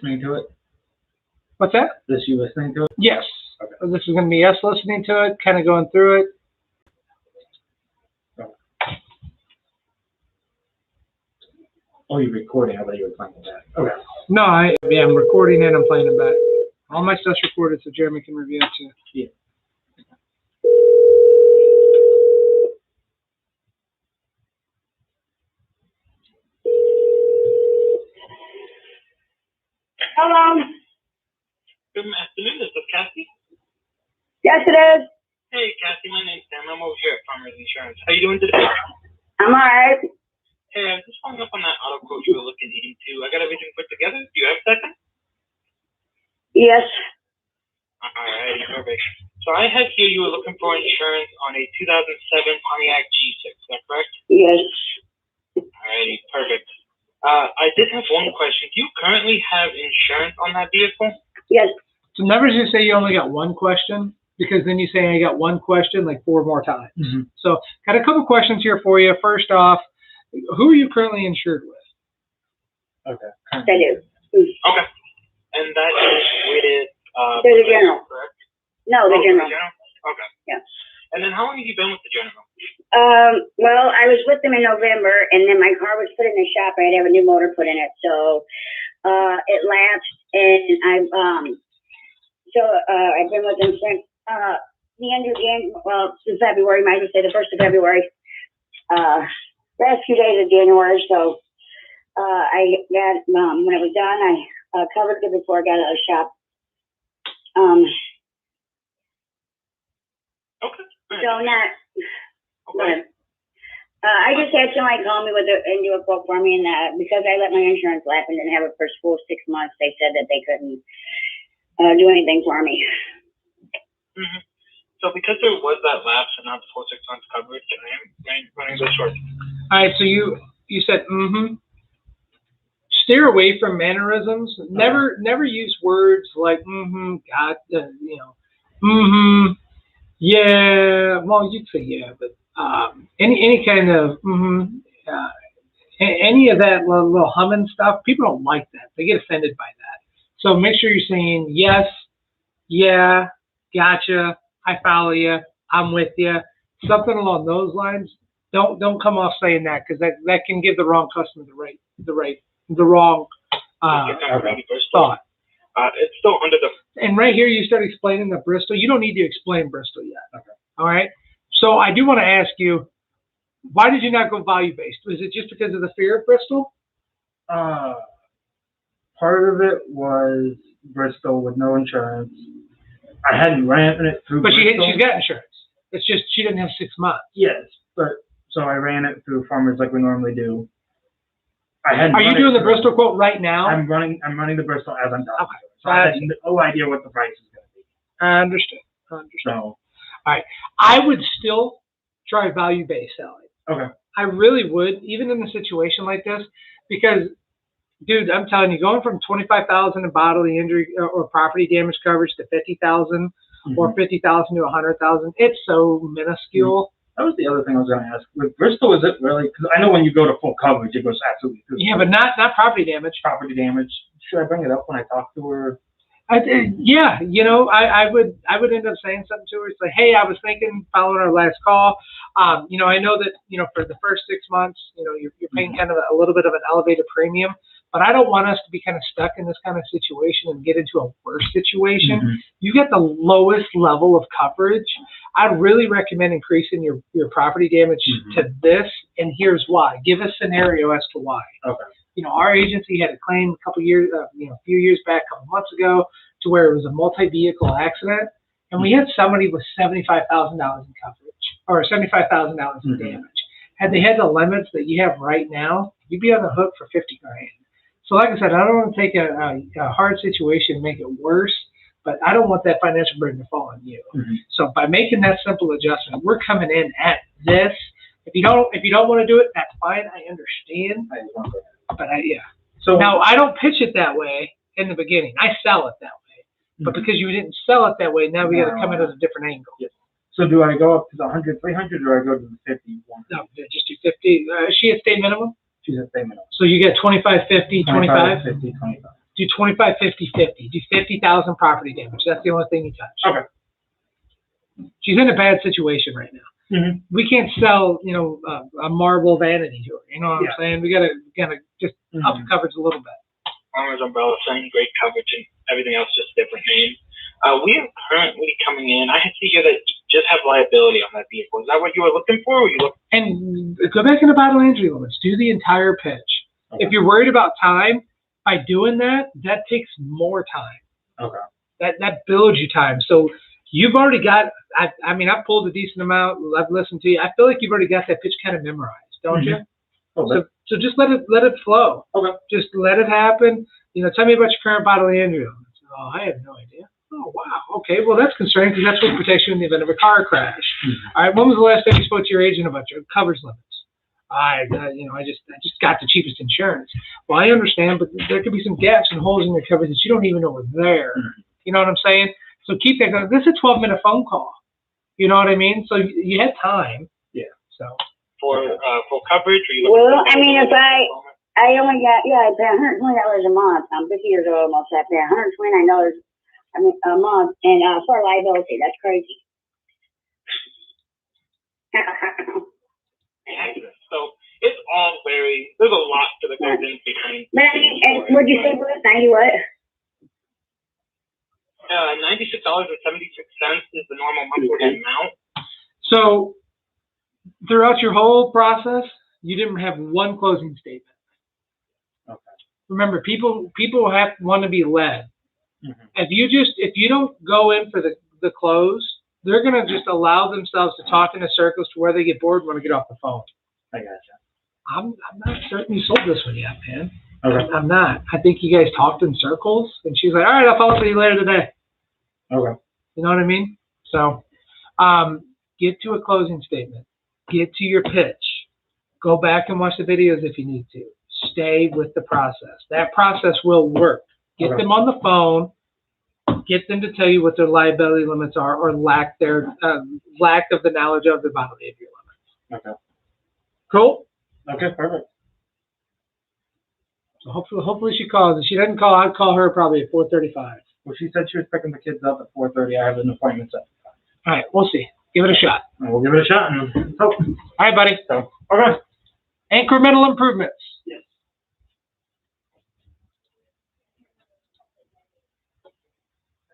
Listening to it? What's that? This you listening to it? Yes. Okay. So this is going to be us listening to it, kind of going through it. Oh, you're recording. I thought you were playing it back. Okay. No, I'm recording and I'm playing it back. All my stuff's recorded so Jeremy can review it too. Yeah. Hello. Good afternoon, this is Kathy. Yes, it is. Hey, Kathy, my name's Sam. I'm over here at Farmers Insurance. How you doing today? I'm all right. Hey, I'm just following up on that auto quote you were looking into. I got everything put together. Do you have a second? Yes. Alrighty, perfect. So I had here you were looking for insurance on a 2007 Pontiac G6. Is that correct? Yes. Alrighty, perfect. I did have one question. Do you currently have insurance on that vehicle? Yes. So never just say you only got one question, because then you say I got one question like 4 more times. Mm-hmm. So got a couple questions here for you. First off, who are you currently insured with? Okay. I do. Okay. And that is with They're the general. correct? No, the general. Okay. Yeah. And then how long have you been with the general? Well, I was with them in November, and then my car was put in the shop. I had to have a new motor put in it, so it lapsed, and I've been with them since the end of since February. Might as well say the 1st of February. Last few days of January. So I got when it was done, I covered it before I got out of the shop. Okay. So not. Okay. I just had somebody call me and do a quote for me, and because I let my insurance lapse and didn't have it for full 6 months, they said that they couldn't do anything for me. Mm-hmm. So because there was that lapse and not the full 6 months coverage, I am running this short. All right, so you said Steer away from mannerisms. Never use words like God, yeah. Well, you'd say yeah, but any kind of any of that little humming stuff, people don't like that. They get offended by that. So make sure you're saying yes, yeah, gotcha, I follow you, I'm with you, something along those lines. Don't come off saying that, because that can give the wrong customer the wrong thought. It's still under the. And right here, you start explaining the Bristol. You don't need to explain Bristol yet. Okay. All right. So I do want to ask you, why did you not go value based? Was it just because of the fear of Bristol? Part of it was Bristol with no insurance. I hadn't ran it through. But Bristol. she's got insurance. It's just she didn't have 6 months. Yes, but so I ran it through Farmers like we normally do. Are you doing the Bristol quote right now? I'm running the Bristol as I'm talking. Okay. So I had no idea what the price is going to be. I understand. So, all right. I would still try value-based selling. Okay. I really would, even in a situation like this, because, dude, I'm telling you, going from $25,000 in bodily injury or property damage coverage to $50,000 or $50,000 to $100,000, it's so minuscule. That was the other thing I was going to ask. With Bristol, is it really? Because I know when you go to full coverage, it goes absolutely through. Yeah, but not property damage. Property damage. Should I bring it up when I talk to her? Yeah, I would end up saying something to her. It's like, hey, I was thinking, following our last call, I know that, for the first 6 months, you're paying kind of a little bit of an elevated premium, but I don't want us to be kind of stuck in this kind of situation and get into a worse situation. You get the lowest level of coverage. I'd really recommend increasing your property damage to this, and here's why. Give a scenario as to why. Okay. Our agency had a claim a few years back, a couple months ago, to where it was a multi-vehicle accident, and we had somebody with $75,000 in coverage, or $75,000 in damage. Had they had the limits that you have right now, you'd be on the hook for $50,000. So, like I said, I don't want to take a hard situation and make it worse, but I don't want that financial burden to fall on you. So, by making that simple adjustment, we're coming in at this. If you don't want to do it, that's fine. I understand. But So now I don't pitch it that way in the beginning. I sell it that way. But because you didn't sell it that way, now we got to come in at a different angle. Yes. So do I go up to the 100, 300, or do I go to the 50? No, just do 50. Is she at state minimum? She's at state minimum. So you get 25, 50, 25? 50, 25. do 25, 50, 50. Do 50,000 property damage. That's the only thing you touch. Okay. She's in a bad situation right now. Mhm. We can't sell, a marble vanity to her. You know what Yeah. I'm saying? We gotta just up the coverage a little bit. Farmers Umbrella, same great coverage, and everything else just a different name. We are currently coming in. I see here that you just have liability on that vehicle. Is that what you were looking for? Or you look? And go back into bodily injury limits. Do the entire pitch. Okay. If you're worried about time, by doing that takes more time. Okay. That builds you time. So you've already got. I've pulled a decent amount. I've listened to you. I feel like you've already got that pitch kind of memorized, don't you? So just let it flow. Okay. Just let it happen. Tell me about your current bodily injury. Oh, I have no idea. Oh, wow. Okay. Well, that's concerning because that's what protects you in the event of a car crash. All right. When was the last time you spoke to your agent about your coverage limits? I just got the cheapest insurance. Well, I understand, but there could be some gaps and holes in your coverage that you don't even know were there. You know what I'm saying? So keep that going. This is a 12-minute phone call. You know what I mean? So you had time. Yeah. For full coverage, or you Well, I mean, if I only got, I pay $120 a month. I'm 50 years old almost. I pay $129 a month, and for liability, that's crazy. So it's all there's a lot that goes in between. But I mean, and what'd you say, Bruce? 90 what? $96.76 is the normal monthly amount. So throughout your whole process, you didn't have one closing statement. Okay. Remember, people want to be led. Mm-hmm. If you don't go in for the close, they're going to just allow themselves to talk in circles to where they get bored and want to get off the phone. I gotcha. I'm not certain you sold this one yet, man. Okay. I'm not. I think you guys talked in circles, and she's like, all right, I'll follow up with you later today. Okay. You know what I mean? So get to a closing statement. Get to your pitch. Go back and watch the videos if you need to. Stay with the process. That process will work. Get them on the phone. Get them to tell you what their liability limits are or lack of the knowledge of the bodily injury limits. Okay. Cool? Okay, perfect. So hopefully she calls. If she doesn't call, I'd call her probably at 4:35. Well, she said she was picking the kids up at 4:30. I have an appointment set. All right, we'll see. Give it a shot. And we'll give it a shot and hope. All right, buddy. So, okay. Incremental improvements.